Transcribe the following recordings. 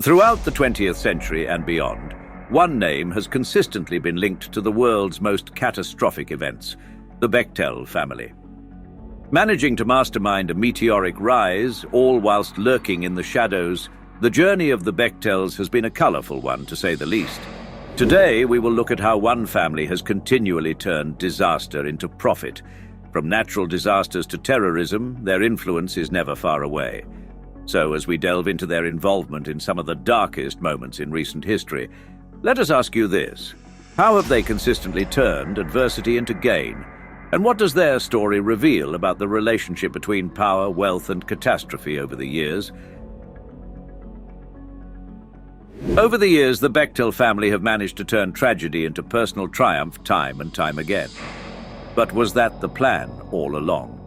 Throughout the 20th century and beyond, one name has consistently been linked to the world's most catastrophic events: the Bechtel family. Managing to mastermind a meteoric rise, all whilst lurking in the shadows, the journey of the Bechtels has been a colourful one, to say the least. Today, we will look at how one family has continually turned disaster into profit. From natural disasters to terrorism, their influence is never far away. So, as we delve into their involvement in some of the darkest moments in recent history, let us ask you this: how have they consistently turned adversity into gain? And what does their story reveal about the relationship between power, wealth, and catastrophe over the years? Over the years, the Bechtel family have managed to turn tragedy into personal triumph time and time again. But was that the plan all along?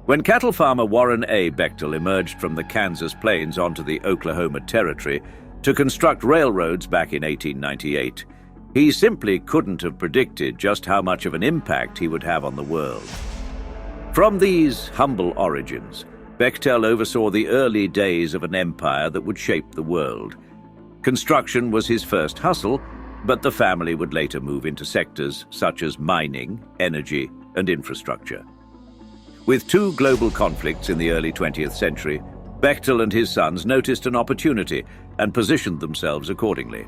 When cattle farmer Warren A. Bechtel emerged from the Kansas plains onto the Oklahoma Territory to construct railroads back in 1898, he simply couldn't have predicted just how much of an impact he would have on the world. From these humble origins, Bechtel oversaw the early days of an empire that would shape the world. Construction was his first hustle, but the family would later move into sectors such as mining, energy, and infrastructure. With two global conflicts in the early 20th century, Bechtel and his sons noticed an opportunity and positioned themselves accordingly.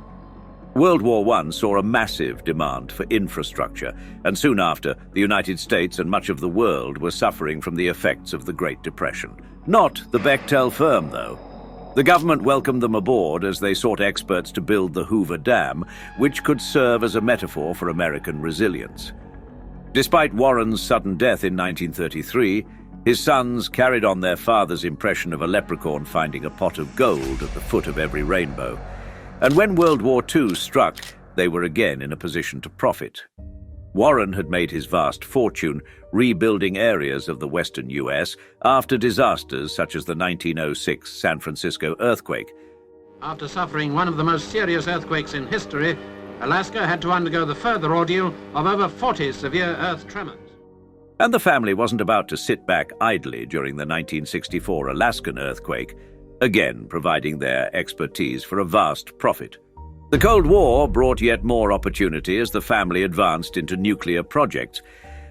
World War I saw a massive demand for infrastructure, and soon after, the United States and much of the world were suffering from the effects of the Great Depression. Not the Bechtel firm, though. The government welcomed them aboard as they sought experts to build the Hoover Dam, which could serve as a metaphor for American resilience. Despite Warren's sudden death in 1933, his sons carried on their father's impression of a leprechaun finding a pot of gold at the foot of every rainbow. And when World War II struck, they were again in a position to profit. Warren had made his vast fortune rebuilding areas of the western US after disasters such as the 1906 San Francisco earthquake. After suffering one of the most serious earthquakes in history, Alaska had to undergo the further ordeal of over 40 severe earth tremors. And the family wasn't about to sit back idly during the 1964 Alaskan earthquake, again providing their expertise for a vast profit. The Cold War brought yet more opportunity as the family advanced into nuclear projects,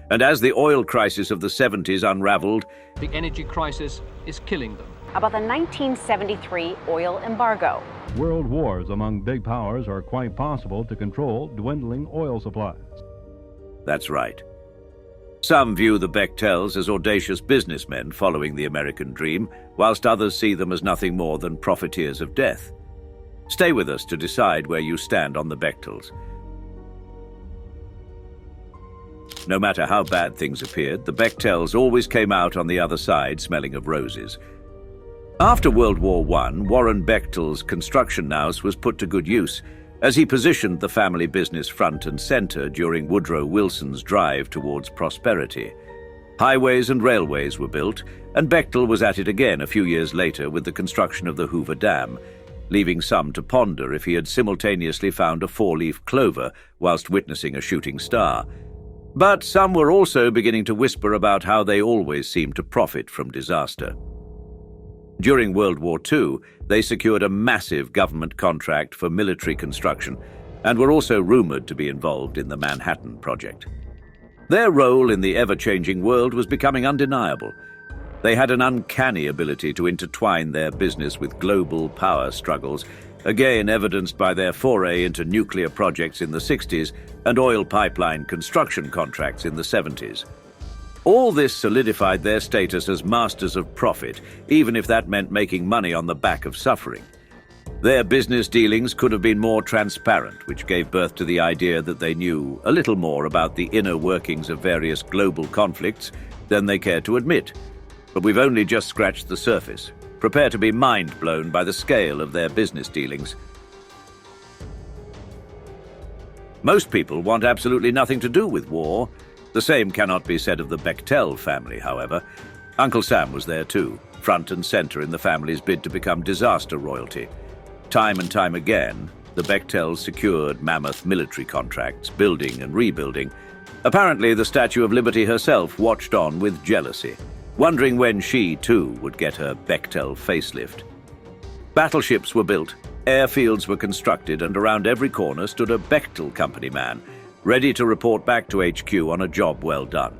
and as the oil crisis of the 70s unraveled, the energy crisis is killing them. About the 1973 oil embargo. World wars among big powers are quite possible to control dwindling oil supplies. That's right. Some view the Bechtels as audacious businessmen following the American dream, whilst others see them as nothing more than profiteers of death. Stay with us to decide where you stand on the Bechtels. No matter how bad things appeared, the Bechtels always came out on the other side smelling of roses. After World War I, Warren Bechtel's construction house was put to good use, as he positioned the family business front and center during Woodrow Wilson's drive towards prosperity. Highways and railways were built, and Bechtel was at it again a few years later with the construction of the Hoover Dam, leaving some to ponder if he had simultaneously found a four-leaf clover whilst witnessing a shooting star. But some were also beginning to whisper about how they always seemed to profit from disaster. During World War II, they secured a massive government contract for military construction and were also rumored to be involved in the Manhattan Project. Their role in the ever-changing world was becoming undeniable. They had an uncanny ability to intertwine their business with global power struggles, again evidenced by their foray into nuclear projects in the 60s and oil pipeline construction contracts in the 70s. All this solidified their status as masters of profit, even if that meant making money on the back of suffering. Their business dealings could have been more transparent, which gave birth to the idea that they knew a little more about the inner workings of various global conflicts than they cared to admit. But we've only just scratched the surface. Prepare to be mind-blown by the scale of their business dealings. Most people want absolutely nothing to do with war. The same cannot be said of the Bechtel family, however. Uncle Sam was there too, front and center in the family's bid to become disaster royalty. Time and time again, the Bechtels secured mammoth military contracts, building and rebuilding. Apparently, the Statue of Liberty herself watched on with jealousy, wondering when she, too, would get her Bechtel facelift. Battleships were built, airfields were constructed, and around every corner stood a Bechtel company man, ready to report back to HQ on a job well done.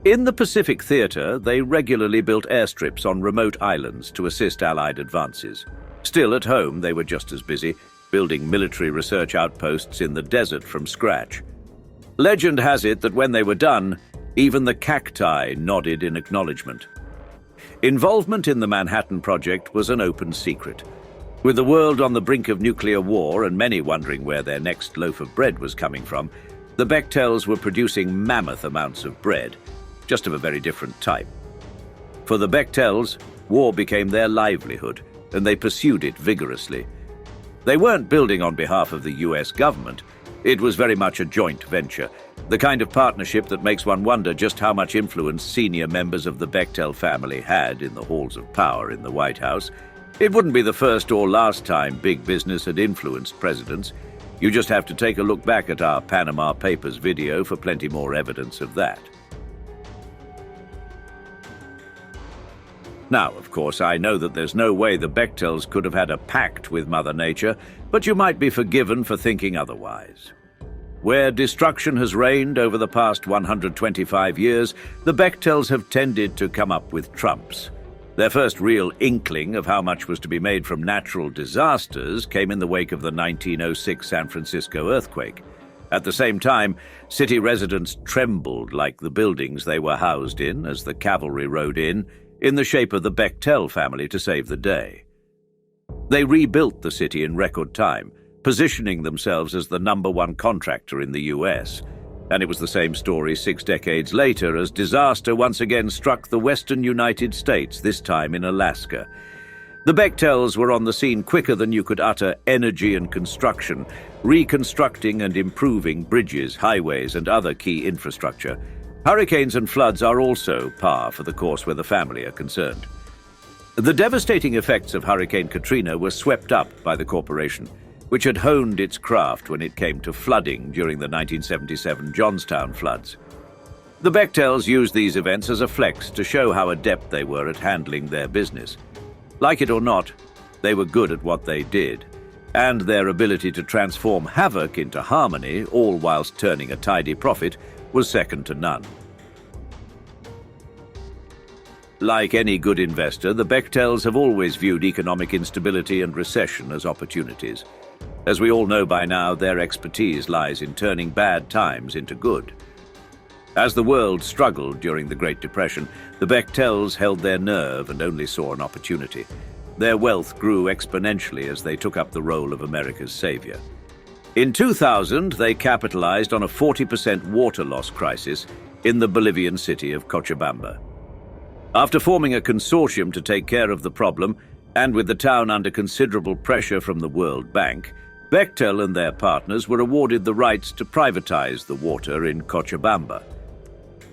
In the Pacific Theater, they regularly built airstrips on remote islands to assist Allied advances. Still at home, they were just as busy, building military research outposts in the desert from scratch. Legend has it that when they were done, even the cacti nodded in acknowledgement. Involvement in the Manhattan Project was an open secret. With the world on the brink of nuclear war and many wondering where their next loaf of bread was coming from, the Bechtels were producing mammoth amounts of bread, just of a very different type. For the Bechtels, war became their livelihood, and they pursued it vigorously. They weren't building on behalf of the US government. It was very much a joint venture, the kind of partnership that makes one wonder just how much influence senior members of the Bechtel family had in the halls of power in the White House. It wouldn't be the first or last time big business had influenced presidents. You just have to take a look back at our Panama Papers video for plenty more evidence of that. Now, of course, I know that there's no way the Bechtels could have had a pact with Mother Nature, but you might be forgiven for thinking otherwise. Where destruction has reigned over the past 125 years, the Bechtels have tended to come up with trumps. Their first real inkling of how much was to be made from natural disasters came in the wake of the 1906 San Francisco earthquake. At the same time, city residents trembled like the buildings they were housed in as the cavalry rode in the shape of the Bechtel family to save the day. They rebuilt the city in record time, positioning themselves as the #1 contractor in the US. And it was the same story 6 decades later as disaster once again struck the western United States, this time in Alaska. The Bechtels were on the scene quicker than you could utter energy and construction, reconstructing and improving bridges, highways, and other key infrastructure. Hurricanes and floods are also par for the course where the family are concerned. The devastating effects of Hurricane Katrina were swept up by the corporation, which had honed its craft when it came to flooding during the 1977 Johnstown floods. The Bechtels used these events as a flex to show how adept they were at handling their business. Like it or not, they were good at what they did, and their ability to transform havoc into harmony, all whilst turning a tidy profit, was second to none. Like any good investor, the Bechtels have always viewed economic instability and recession as opportunities. As we all know by now, their expertise lies in turning bad times into good. As the world struggled during the Great Depression, the Bechtels held their nerve and only saw an opportunity. Their wealth grew exponentially as they took up the role of America's savior. In 2000, they capitalized on a 40% water loss crisis in the Bolivian city of Cochabamba. After forming a consortium to take care of the problem, and with the town under considerable pressure from the World Bank, Bechtel and their partners were awarded the rights to privatize the water in Cochabamba.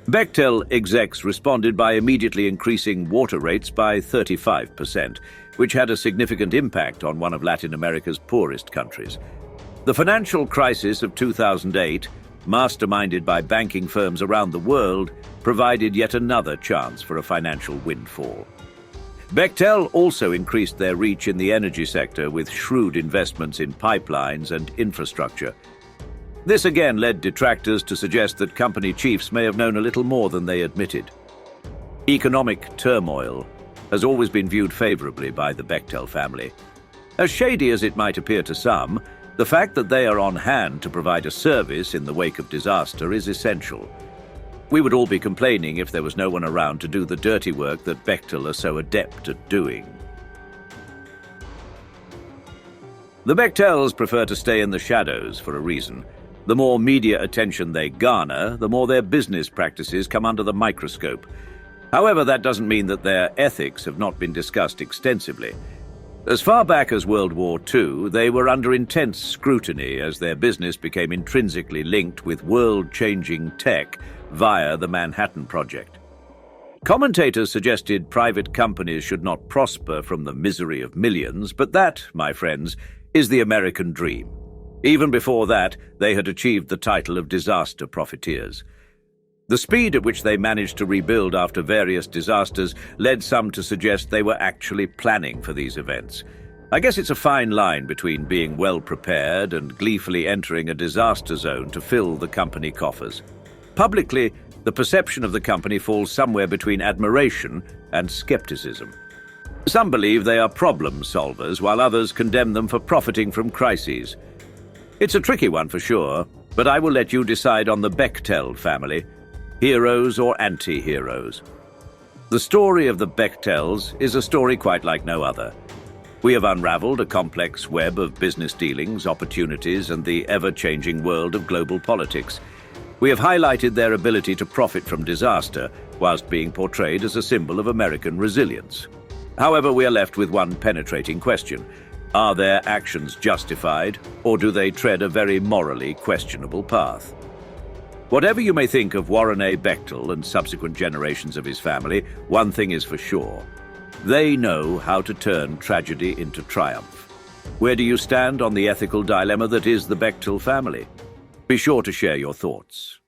Bechtel execs responded by immediately increasing water rates by 35%, which had a significant impact on one of Latin America's poorest countries. The financial crisis of 2008, masterminded by banking firms around the world, provided yet another chance for a financial windfall. Bechtel also increased their reach in the energy sector with shrewd investments in pipelines and infrastructure. This again led detractors to suggest that company chiefs may have known a little more than they admitted. Economic turmoil has always been viewed favorably by the Bechtel family. As shady as it might appear to some, the fact that they are on hand to provide a service in the wake of disaster is essential. We would all be complaining if there was no one around to do the dirty work that Bechtel are so adept at doing. The Bechtels prefer to stay in the shadows for a reason. The more media attention they garner, the more their business practices come under the microscope. However, that doesn't mean that their ethics have not been discussed extensively. As far back as World War II, they were under intense scrutiny as their business became intrinsically linked with world-changing tech via the Manhattan Project. Commentators suggested private companies should not prosper from the misery of millions, but that, my friends, is the American dream. Even before that, they had achieved the title of disaster profiteers. The speed at which they managed to rebuild after various disasters led some to suggest they were actually planning for these events. I guess it's a fine line between being well prepared and gleefully entering a disaster zone to fill the company coffers. Publicly, the perception of the company falls somewhere between admiration and skepticism. Some believe they are problem solvers, while others condemn them for profiting from crises. It's a tricky one for sure, but I will let you decide on the Bechtel family, heroes or anti-heroes. The story of the Bechtels is a story quite like no other. We have unraveled a complex web of business dealings, opportunities, and the ever-changing world of global politics. We have highlighted their ability to profit from disaster, whilst being portrayed as a symbol of American resilience. However, we are left with one penetrating question. Are their actions justified, or do they tread a very morally questionable path? Whatever you may think of Warren A. Bechtel and subsequent generations of his family, one thing is for sure. They know how to turn tragedy into triumph. Where do you stand on the ethical dilemma that is the Bechtel family? Be sure to share your thoughts.